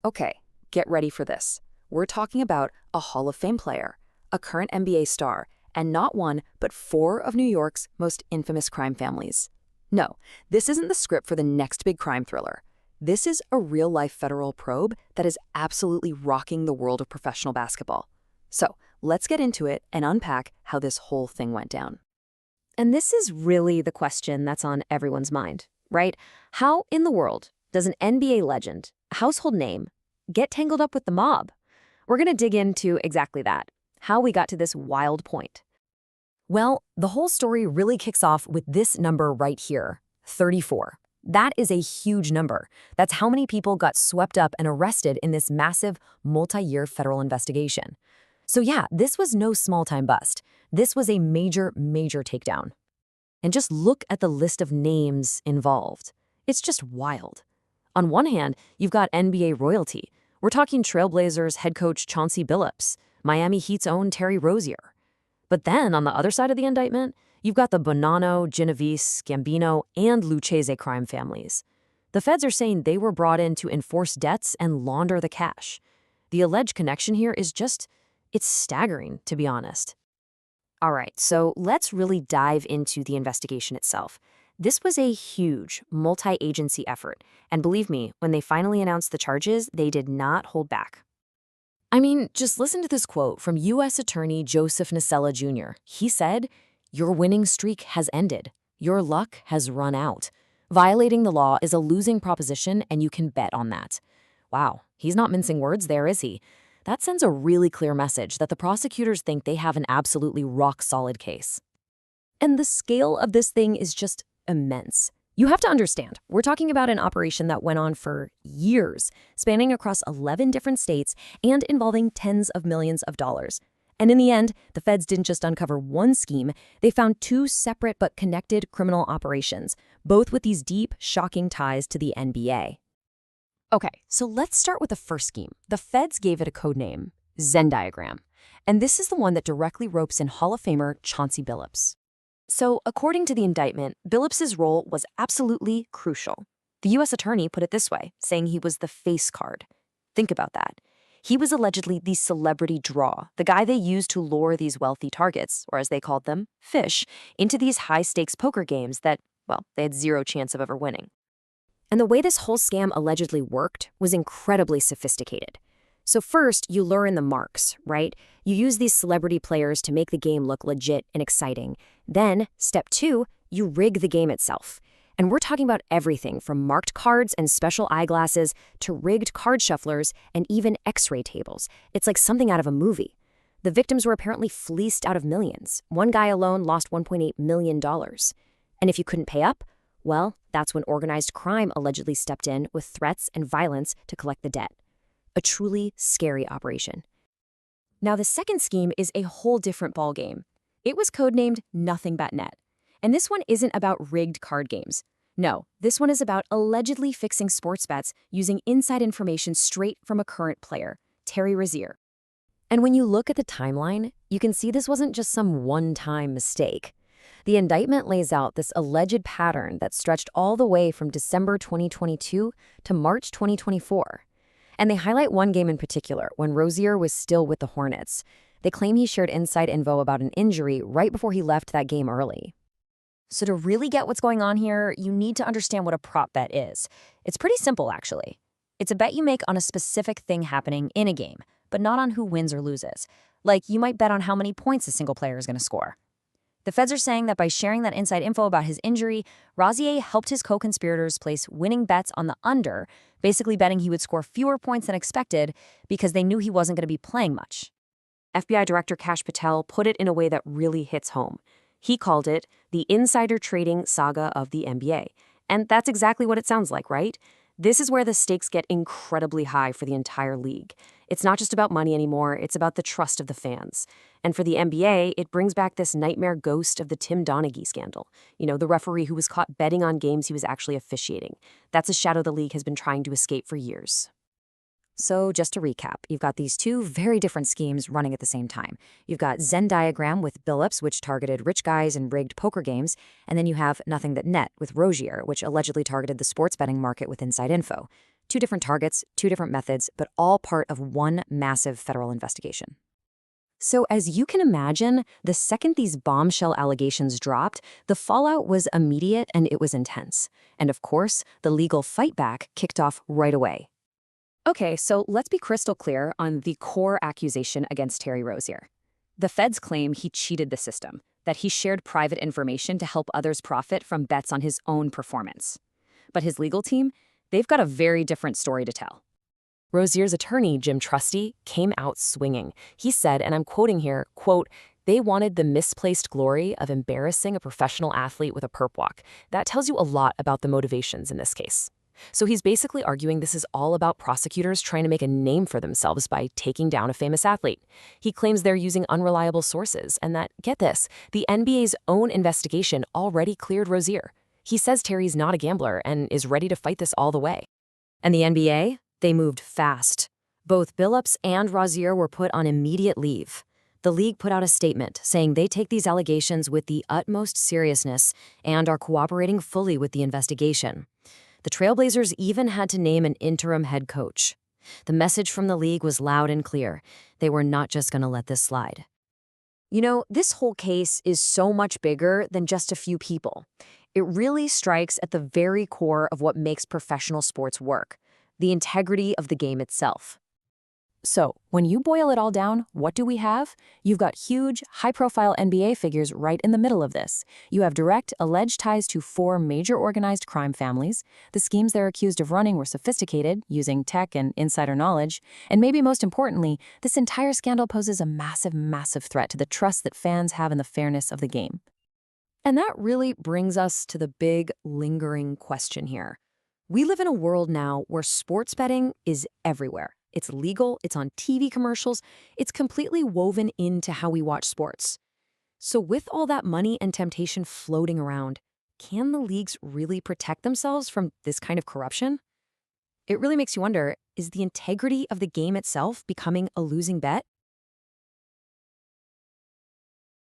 Okay, get ready for this. We're talking about a Hall of Fame player, a current NBA star, and not one, but four of New York's most infamous crime families. No, this isn't the script for the next big crime thriller. This is a real-life federal probe that is absolutely rocking the world of professional basketball. So, let's get into it and unpack how this whole thing went down. And this is really the question that's on everyone's mind, right? How in the world does an NBA legend, a household name, get tangled up with the mob? We're going to dig into exactly that, how we got to this wild point. Well, the whole story really kicks off with this number right here, 34. That is a huge number. That's how many people got swept up and arrested in this massive, multi-year federal investigation. So yeah, this was no small-time bust. This was a major, major takedown. And just look at the list of names involved. It's just wild. On one hand, you've got NBA royalty. We're talking Trailblazers head coach Chauncey Billups, Miami Heat's own Terry Rozier. But then, on the other side of the indictment, you've got the Bonanno, Genovese, Gambino, and Lucchese crime families. The feds are saying they were brought in to enforce debts and launder the cash. The alleged connection here is it's staggering, to be honest. All right, so let's really dive into the investigation itself. This was a huge, multi-agency effort, and believe me, when they finally announced the charges, they did not hold back. I mean, just listen to this quote from U.S. Attorney Joseph Nacella Jr. He said, "Your winning streak has ended. Your luck has run out. Violating the law is a losing proposition, and you can bet on that." Wow, he's not mincing words there, is he? That sends a really clear message that the prosecutors think they have an absolutely rock-solid case. And the scale of this thing is just immense. You have to understand, we're talking about an operation that went on for years, spanning across 11 different states and involving tens of millions of dollars. And in the end, the feds didn't just uncover one scheme, they found two separate but connected criminal operations, both with these deep, shocking ties to the NBA. Okay, so let's start with the first scheme. The feds gave it a code name, Zen Diagram. And this is the one that directly ropes in Hall of Famer Chauncey Billups. So, according to the indictment, Billups' role was absolutely crucial. The U.S. attorney put it this way, saying he was the face card. Think about that. He was allegedly the celebrity draw, the guy they used to lure these wealthy targets, or as they called them, fish, into these high-stakes poker games that, well, they had zero chance of ever winning. And the way this whole scam allegedly worked was incredibly sophisticated. So first, you lure in the marks, right? You use these celebrity players to make the game look legit and exciting. Then, step 2, you rig the game itself. And we're talking about everything from marked cards and special eyeglasses to rigged card shufflers and even X-ray tables. It's like something out of a movie. The victims were apparently fleeced out of millions. One guy alone lost $1.8 million. And if you couldn't pay up, well, that's when organized crime allegedly stepped in with threats and violence to collect the debt. A truly scary operation. Now, the second scheme is a whole different ballgame. It was codenamed Nothing But Net. And this one isn't about rigged card games. No, this one is about allegedly fixing sports bets using inside information straight from a current player, Terry Rozier. And when you look at the timeline, you can see this wasn't just some one-time mistake. The indictment lays out this alleged pattern that stretched all the way from December 2022 to March 2024. And they highlight one game in particular, when Rozier was still with the Hornets. They claim he shared inside info about an injury right before he left that game early. So to really get what's going on here, you need to understand what a prop bet is. It's pretty simple, actually. It's a bet you make on a specific thing happening in a game, but not on who wins or loses. Like, you might bet on how many points a single player is going to score. The feds are saying that by sharing that inside info about his injury, Rozier helped his co-conspirators place winning bets on the under, basically betting he would score fewer points than expected because they knew he wasn't going to be playing much. FBI Director Kash Patel put it in a way that really hits home. He called it the insider trading saga of the NBA. And that's exactly what it sounds like, right? This is where the stakes get incredibly high for the entire league. It's not just about money anymore, it's about the trust of the fans. And for the NBA, it brings back this nightmare ghost of the Tim Donaghy scandal. You know, the referee who was caught betting on games he was actually officiating. That's a shadow the league has been trying to escape for years. So just to recap, you've got these two very different schemes running at the same time. You've got Zen Diagram with Billups, which targeted rich guys and rigged poker games, and then you have Nothing But Net with Rozier, which allegedly targeted the sports betting market with inside info. Two different targets, two different methods, but all part of one massive federal investigation. So as you can imagine, the second these bombshell allegations dropped, the fallout was immediate and it was intense. And of course, the legal fight back kicked off right away. Okay, so let's be crystal clear on the core accusation against Terry Rozier. The feds claim he cheated the system, that he shared private information to help others profit from bets on his own performance. But his legal team, they've got a very different story to tell. Rozier's attorney, Jim Trusty, came out swinging. He said, and I'm quoting here, quote, "They wanted the misplaced glory of embarrassing a professional athlete with a perp walk. That tells you a lot about the motivations in this case." So he's basically arguing this is all about prosecutors trying to make a name for themselves by taking down a famous athlete. He claims they're using unreliable sources and that, get this, the NBA's own investigation already cleared Rozier. He says Terry's not a gambler and is ready to fight this all the way. And the NBA? They moved fast. Both Billups and Rozier were put on immediate leave. The league put out a statement saying they take these allegations with the utmost seriousness and are cooperating fully with the investigation. The Trailblazers even had to name an interim head coach. The message from the league was loud and clear. They were not just going to let this slide. You know, this whole case is so much bigger than just a few people. It really strikes at the very core of what makes professional sports work. The integrity of the game itself. So, when you boil it all down, what do we have? You've got huge, high-profile NBA figures right in the middle of this. You have direct, alleged ties to 4 major organized crime families. The schemes they're accused of running were sophisticated, using tech and insider knowledge. And maybe most importantly, this entire scandal poses a massive, massive threat to the trust that fans have in the fairness of the game. And that really brings us to the big, lingering question here. We live in a world now where sports betting is everywhere. It's legal, it's on TV commercials, it's completely woven into how we watch sports. So with all that money and temptation floating around, can the leagues really protect themselves from this kind of corruption? It really makes you wonder, is the integrity of the game itself becoming a losing bet?